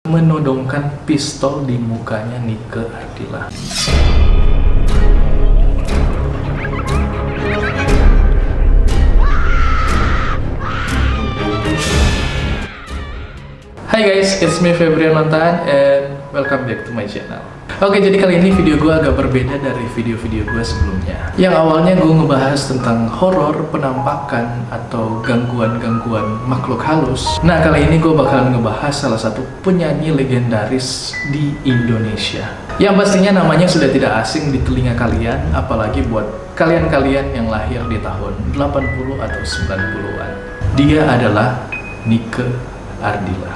menodongkan pistol di mukanya Nike Ardila. Hai guys, it's me Febrian Lontaan and welcome back to my channel. Oke, jadi kali ini video gue agak berbeda dari video-video gue sebelumnya. Yang awalnya gue ngebahas tentang horor, penampakan, atau gangguan-gangguan makhluk halus. Nah, kali ini gue bakalan ngebahas salah satu penyanyi legendaris di Indonesia. Yang pastinya namanya sudah tidak asing di telinga kalian, apalagi buat kalian-kalian yang lahir di tahun 80 atau 90-an. Dia adalah Nike Ardila.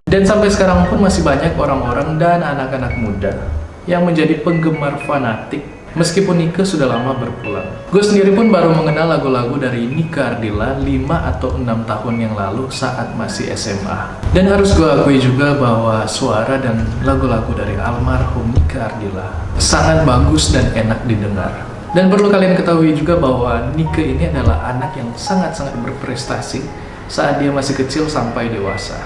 Dan sampai sekarang pun masih banyak orang-orang dan anak-anak muda yang menjadi penggemar fanatik meskipun Nike sudah lama berpulang. Gue sendiri pun baru mengenal lagu-lagu dari Nike Ardila 5 atau 6 tahun yang lalu saat masih SMA. Dan harus gue akui juga bahwa suara dan lagu-lagu dari almarhum Nike Ardila sangat bagus dan enak didengar. Dan perlu kalian ketahui juga bahwa Nike ini adalah anak yang sangat-sangat berprestasi saat dia masih kecil sampai dewasa.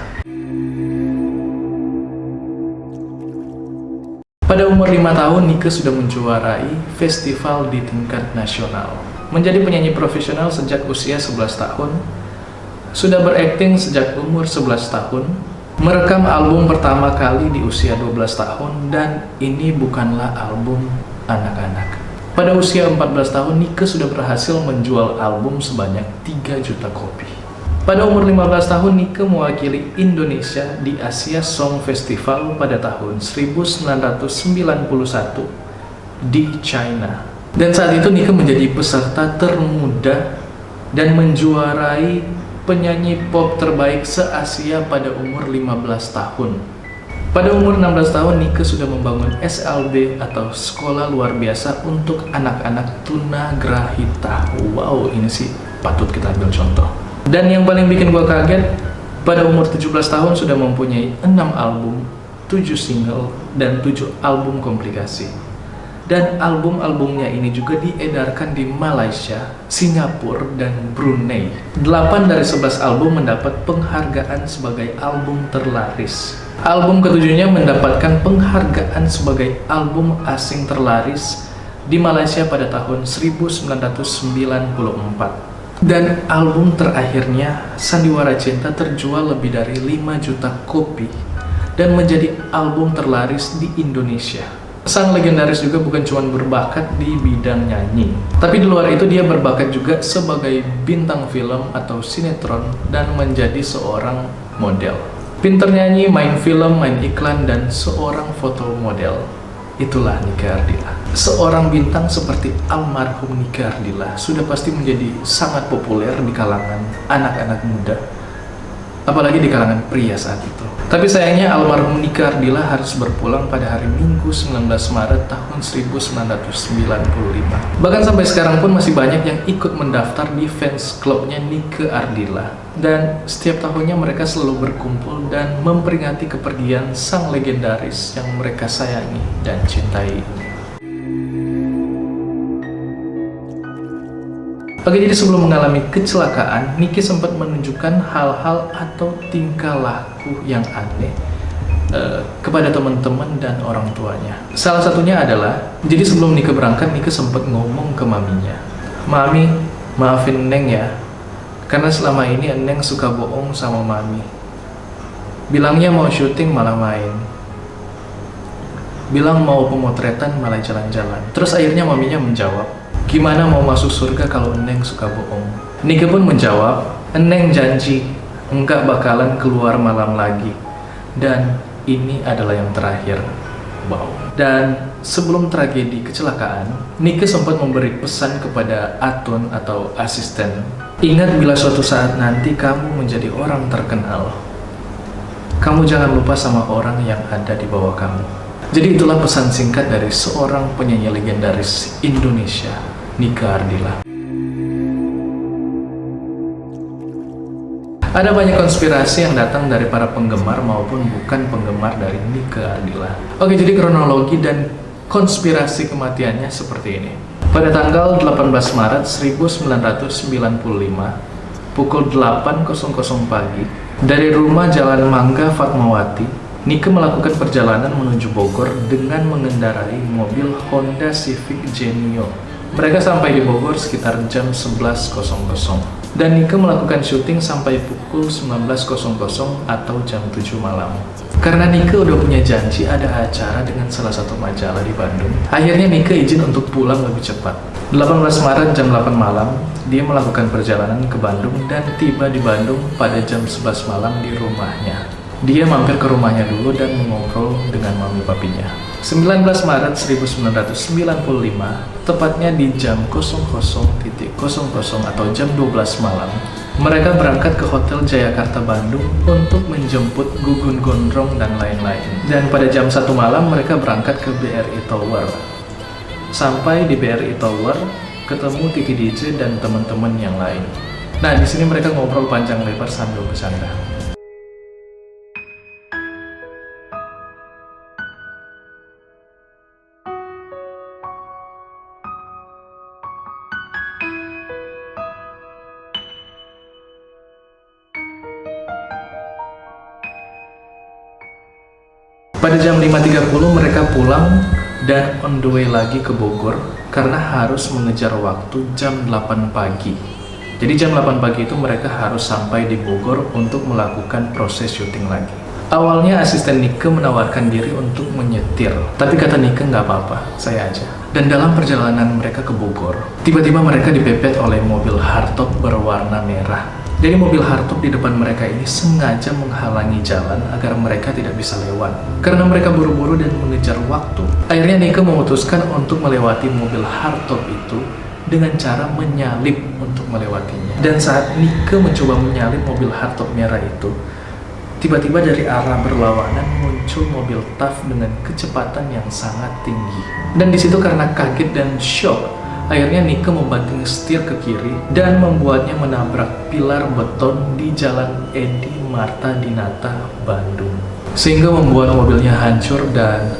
Pada umur 5 tahun, Nike sudah menjuarai festival di tingkat nasional. Menjadi penyanyi profesional sejak usia 11 tahun, sudah berakting sejak umur 11 tahun, merekam album pertama kali di usia 12 tahun, dan ini bukanlah album anak-anak. Pada usia 14 tahun, Nike sudah berhasil menjual album sebanyak 3 juta kopi. Pada umur 15 tahun, Nike mewakili Indonesia di Asia Song Festival pada tahun 1991 di China. Dan saat itu Nike menjadi peserta termuda dan menjuarai penyanyi pop terbaik se-Asia pada umur 15 tahun. Pada umur 16 tahun, Nike sudah membangun SLB atau Sekolah Luar Biasa untuk anak-anak tunagrahita. Wow, ini sih patut kita ambil contoh. Dan yang paling bikin gue kaget, pada umur 17 tahun sudah mempunyai 6 album, 7 single, dan 7 album komplikasi. Dan album-albumnya ini juga diedarkan di Malaysia, Singapura, dan Brunei. 8 dari 11 album mendapat penghargaan sebagai album terlaris. Album ketujuhnya mendapatkan penghargaan sebagai album asing terlaris di Malaysia pada tahun 1994. Dan album terakhirnya, Sandiwara Cinta, terjual lebih dari 5 juta kopi dan menjadi album terlaris di Indonesia. Sang legendaris juga bukan cuma berbakat di bidang nyanyi, tapi di luar itu dia berbakat juga sebagai bintang film atau sinetron dan menjadi seorang model. Pinter nyanyi, main film, main iklan, dan seorang foto model. Itulah Nike Ardila. Seorang bintang seperti almarhum Nike Ardila sudah pasti menjadi sangat populer di kalangan anak-anak muda, apalagi di kalangan pria saat itu. Tapi sayangnya almarhum Nike Ardila harus berpulang pada hari Minggu 19 Maret tahun 1995. Bahkan sampai sekarang pun masih banyak yang ikut mendaftar di fans clubnya Nike Ardila. Dan setiap tahunnya mereka selalu berkumpul dan memperingati kepergian sang legendaris yang mereka sayangi dan cintai ini. Oke, jadi sebelum mengalami kecelakaan, Nike sempat menunjukkan hal-hal atau tingkah laku yang aneh kepada teman-teman dan orang tuanya. Salah satunya adalah, jadi sebelum Nike berangkat, Nike sempat ngomong ke maminya, "Mami, maafin Neng ya, karena selama ini Neng suka bohong sama Mami. Bilangnya mau syuting malah main. Bilang mau pemotretan malah jalan-jalan." Terus akhirnya maminya menjawab, "Gimana mau masuk surga kalau Neng suka bohong?" Nike pun menjawab, "Neng janji enggak bakalan keluar malam lagi. Dan ini adalah yang terakhir." Wow. Dan sebelum tragedi kecelakaan, Nike sempat memberi pesan kepada Atun atau asisten, "Ingat, bila suatu saat nanti kamu menjadi orang terkenal, kamu jangan lupa sama orang yang ada di bawah kamu." Jadi itulah pesan singkat dari seorang penyanyi legendaris Indonesia, Nike Ardila. Ada banyak konspirasi yang datang dari para penggemar maupun bukan penggemar dari Nike Ardila. Oke, jadi kronologi dan konspirasi kematiannya seperti ini. Pada tanggal 18 Maret 1995, pukul 8.00 pagi, dari rumah Jalan Mangga Fatmawati, Nike melakukan perjalanan menuju Bogor dengan mengendarai mobil Honda Civic Genio. Mereka sampai di Bogor sekitar jam 11.00 dan Nike melakukan syuting sampai pukul 19.00 atau jam 7 malam. Karena Nike udah punya janji ada acara dengan salah satu majalah di Bandung, akhirnya Nike izin untuk pulang lebih cepat. 18 Maret jam 8 malam, dia melakukan perjalanan ke Bandung dan tiba di Bandung pada jam 11 malam di rumahnya. Dia mampir ke rumahnya dulu dan mengobrol dengan mami papinya. 19 Maret 1995, tepatnya di jam 00.00 atau jam 12 malam, mereka berangkat ke Hotel Jayakarta Bandung untuk menjemput Gugun Gondrong dan lain-lain. Dan pada jam 1 malam mereka berangkat ke BRI Tower. Sampai di BRI Tower, ketemu Titi DJ dan teman-teman yang lain. Nah, di sini mereka ngobrol panjang lebar sambil bercanda. Pada jam 5.30 mereka pulang dan on the way lagi ke Bogor karena harus mengejar waktu jam 8 pagi. Jadi jam 8 pagi itu mereka harus sampai di Bogor untuk melakukan proses syuting lagi. Awalnya asisten Nike menawarkan diri untuk menyetir, tapi kata Nike nggak apa-apa, saya aja. Dan dalam perjalanan mereka ke Bogor, tiba-tiba mereka dipepet oleh mobil hardtop berwarna merah. Jadi mobil hardtop di depan mereka ini sengaja menghalangi jalan agar mereka tidak bisa lewat. Karena mereka buru-buru dan mengejar waktu, akhirnya Nike memutuskan untuk melewati mobil hardtop itu dengan cara menyalip untuk melewatinya. Dan saat Nike mencoba menyalip mobil hardtop merah itu, tiba-tiba dari arah berlawanan muncul mobil TAF dengan kecepatan yang sangat tinggi. Dan disitu karena kaget dan shock, akhirnya Nike membanting setir ke kiri dan membuatnya menabrak pilar beton di Jalan Edi Marta Dinata, Bandung. Sehingga membuat mobilnya hancur dan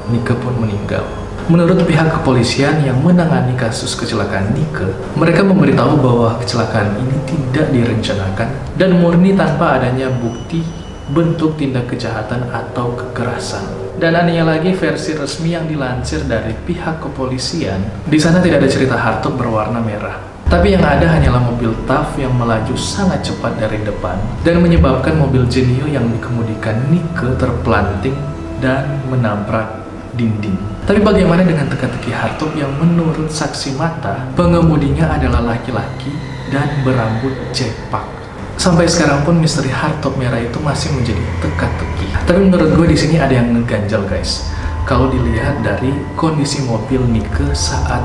Nike pun meninggal. Menurut pihak kepolisian yang menangani kasus kecelakaan Nike, mereka memberitahu bahwa kecelakaan ini tidak direncanakan dan murni tanpa adanya bukti bentuk tindak kejahatan atau kekerasan. Dan anehnya lagi, versi resmi yang dilansir dari pihak kepolisian, di sana tidak ada cerita hardtop berwarna merah. Tapi yang ada hanyalah mobil TAF yang melaju sangat cepat dari depan dan menyebabkan mobil Genio yang dikemudikan Nike terpelanting dan menabrak dinding. Tapi bagaimana dengan teka-teki hardtop yang menurut saksi mata, pengemudinya adalah laki-laki dan berambut cepak. Sampai sekarang pun misteri hardtop merah itu masih menjadi teka-teki. Tapi menurut gue di sini ada yang ngeganjal guys. Kalau dilihat dari kondisi mobil Nike saat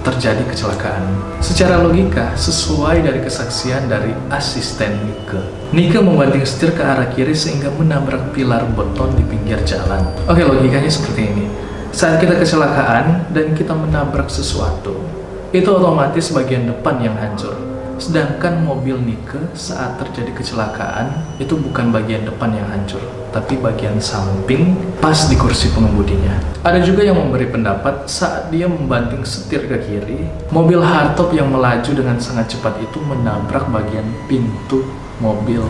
terjadi kecelakaan, secara logika sesuai dari kesaksian dari asisten Nike. Nike membanting setir ke arah kiri sehingga menabrak pilar beton di pinggir jalan. Oke, logikanya seperti ini. Saat kita kecelakaan dan kita menabrak sesuatu, itu otomatis bagian depan yang hancur. Sedangkan mobil Nike saat terjadi kecelakaan itu bukan bagian depan yang hancur, tapi bagian samping pas di kursi pengemudinya. Ada juga yang memberi pendapat saat dia membanting setir ke kiri, mobil hardtop yang melaju dengan sangat cepat itu menabrak bagian pintu mobil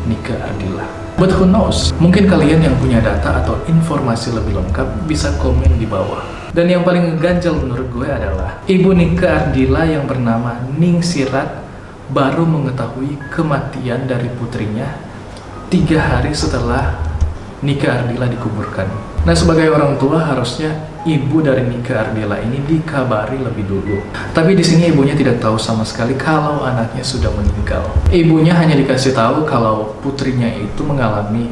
Nike Ardila. But who knows? Mungkin kalian yang punya data atau informasi lebih lengkap bisa komen di bawah. Dan yang paling ngeganjal menurut gue adalah ibu Nike Ardila yang bernama Ning Sirat baru mengetahui kematian dari putrinya 3 hari setelah Nike Ardila dikuburkan. Nah, sebagai orang tua harusnya ibu dari Nike Ardila ini dikabari lebih dulu. Tapi di sini ibunya tidak tahu sama sekali kalau anaknya sudah meninggal. Ibunya hanya dikasih tahu kalau putrinya itu mengalami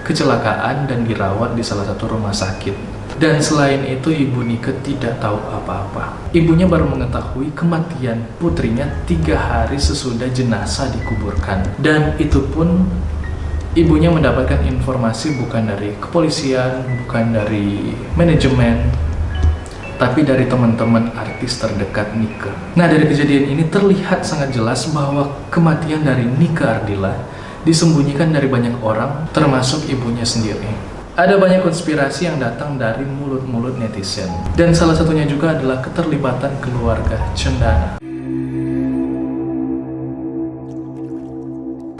kecelakaan dan dirawat di salah satu rumah sakit. Dan selain itu ibu Nike tidak tahu apa-apa. Ibunya baru mengetahui kematian putrinya 3 hari sesudah jenazah dikuburkan. Dan itu pun ibunya mendapatkan informasi bukan dari kepolisian, bukan dari manajemen, tapi dari teman-teman artis terdekat Nike. Nah, dari kejadian ini terlihat sangat jelas bahwa kematian dari Nike Ardila disembunyikan dari banyak orang, termasuk ibunya sendiri. Ada banyak konspirasi yang datang dari mulut-mulut netizen. Dan salah satunya juga adalah keterlibatan keluarga Cendana.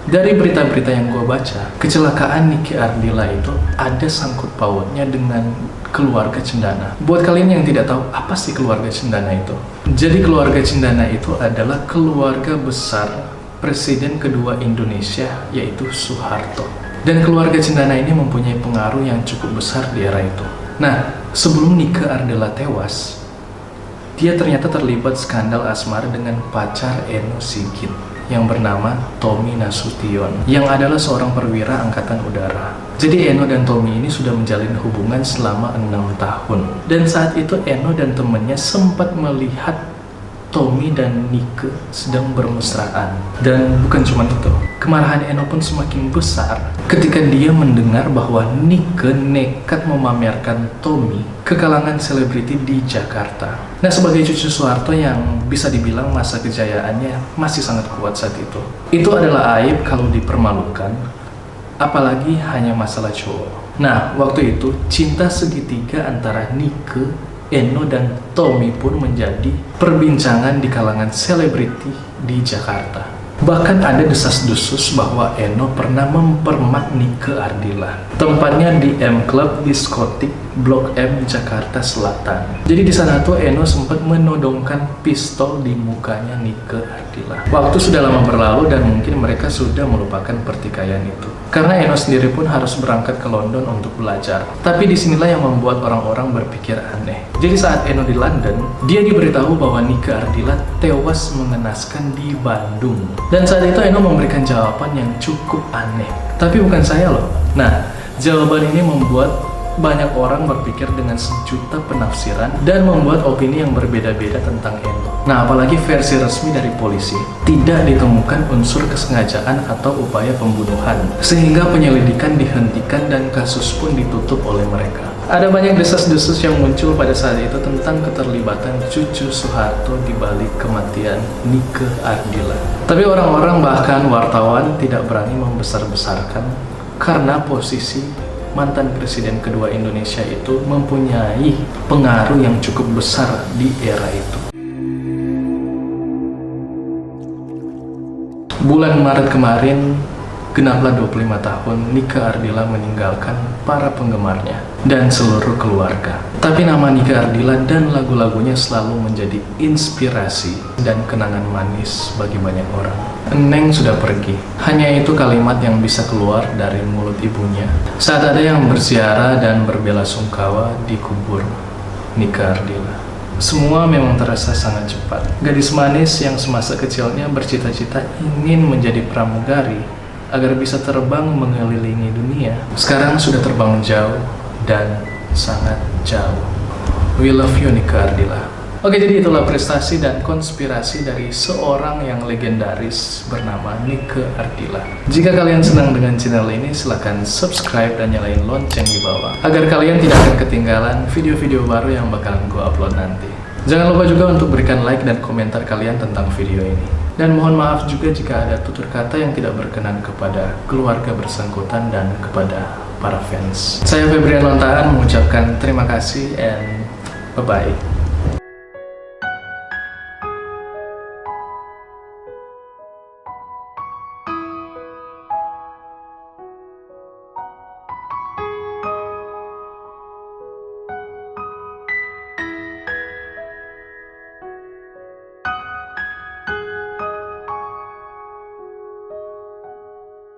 Dari berita-berita yang gue baca, kecelakaan Nike Ardila itu ada sangkut pautnya dengan keluarga Cendana. Buat kalian yang tidak tahu, apa sih keluarga Cendana itu? Jadi keluarga Cendana itu adalah keluarga besar Presiden kedua Indonesia, yaitu Soeharto. Dan keluarga Cendana ini mempunyai pengaruh yang cukup besar di era itu. Nah, sebelum Nike Ardila tewas, dia ternyata terlibat skandal asmara dengan pacar Eno Sigit yang bernama Tommy Nasution, yang adalah seorang perwira angkatan udara. Jadi Eno dan Tommy ini sudah menjalin hubungan selama 6 tahun. Dan saat itu Eno dan temannya sempat melihat Tommy dan Nike sedang bermesraan. Dan bukan cuma itu, kemarahan Eno pun semakin besar ketika dia mendengar bahwa Nike nekat memamerkan Tommy ke kalangan selebriti di Jakarta. Nah, sebagai cucu Soeharto yang bisa dibilang masa kejayaannya masih sangat kuat saat itu adalah aib kalau dipermalukan, apalagi hanya masalah cowok. Nah, waktu itu cinta segitiga antara Nike, Eno, dan Tommy pun menjadi perbincangan di kalangan selebriti di Jakarta. Bahkan ada desas-desus bahwa Eno pernah mempermak Nike Ardila. Tempatnya di M Club Diskotik Blok M, Jakarta Selatan. Jadi di sana tuh Eno sempat menodongkan pistol di mukanya Nike Ardila. Waktu sudah lama berlalu dan mungkin mereka sudah melupakan pertikaian itu. Karena Eno sendiri pun harus berangkat ke London untuk belajar. Tapi disinilah yang membuat orang-orang berpikir aneh. Jadi saat Eno di London, dia diberitahu bahwa Nike Ardila tewas mengenaskan di Bandung. Dan saat itu Eno memberikan jawaban yang cukup aneh. Tapi bukan saya loh. Nah, jawaban ini membuat banyak orang berpikir dengan sejuta penafsiran dan membuat opini yang berbeda-beda tentang Eno. Nah, apalagi versi resmi dari polisi, tidak ditemukan unsur kesengajaan atau upaya pembunuhan, sehingga penyelidikan dihentikan dan kasus pun ditutup oleh mereka. Ada banyak desas-desus yang muncul pada saat itu tentang keterlibatan cucu Soeharto di balik kematian Nike Ardila. Tapi orang-orang bahkan wartawan tidak berani membesar-besarkan karena posisi mantan presiden kedua Indonesia itu mempunyai pengaruh yang cukup besar di era itu. Bulan Maret kemarin, genaplah 25 tahun Nike Ardila meninggalkan para penggemarnya dan seluruh keluarga. Tapi nama Nike Ardila dan lagu-lagunya selalu menjadi inspirasi dan kenangan manis bagi banyak orang. Neng sudah pergi, hanya itu kalimat yang bisa keluar dari mulut ibunya saat ada yang berziarah dan berbelasungkawa di kubur Nike Ardila. Semua memang terasa sangat cepat. Gadis manis yang semasa kecilnya bercita-cita ingin menjadi pramugari agar bisa terbang mengelilingi dunia, sekarang sudah terbang jauh dan sangat jauh. We love you, Nike Ardila. Oke, jadi itulah prestasi dan konspirasi dari seorang yang legendaris bernama Nike Ardila. Jika kalian senang dengan channel ini, silahkan subscribe dan nyalain lonceng di bawah agar kalian tidak akan ketinggalan video-video baru yang bakalan gue upload nanti. Jangan lupa juga untuk berikan like dan komentar kalian tentang video ini. Dan mohon maaf juga jika ada tutur kata yang tidak berkenan kepada keluarga bersangkutan dan kepada para fans. Saya Febrian Lontaan mengucapkan terima kasih and bye-bye.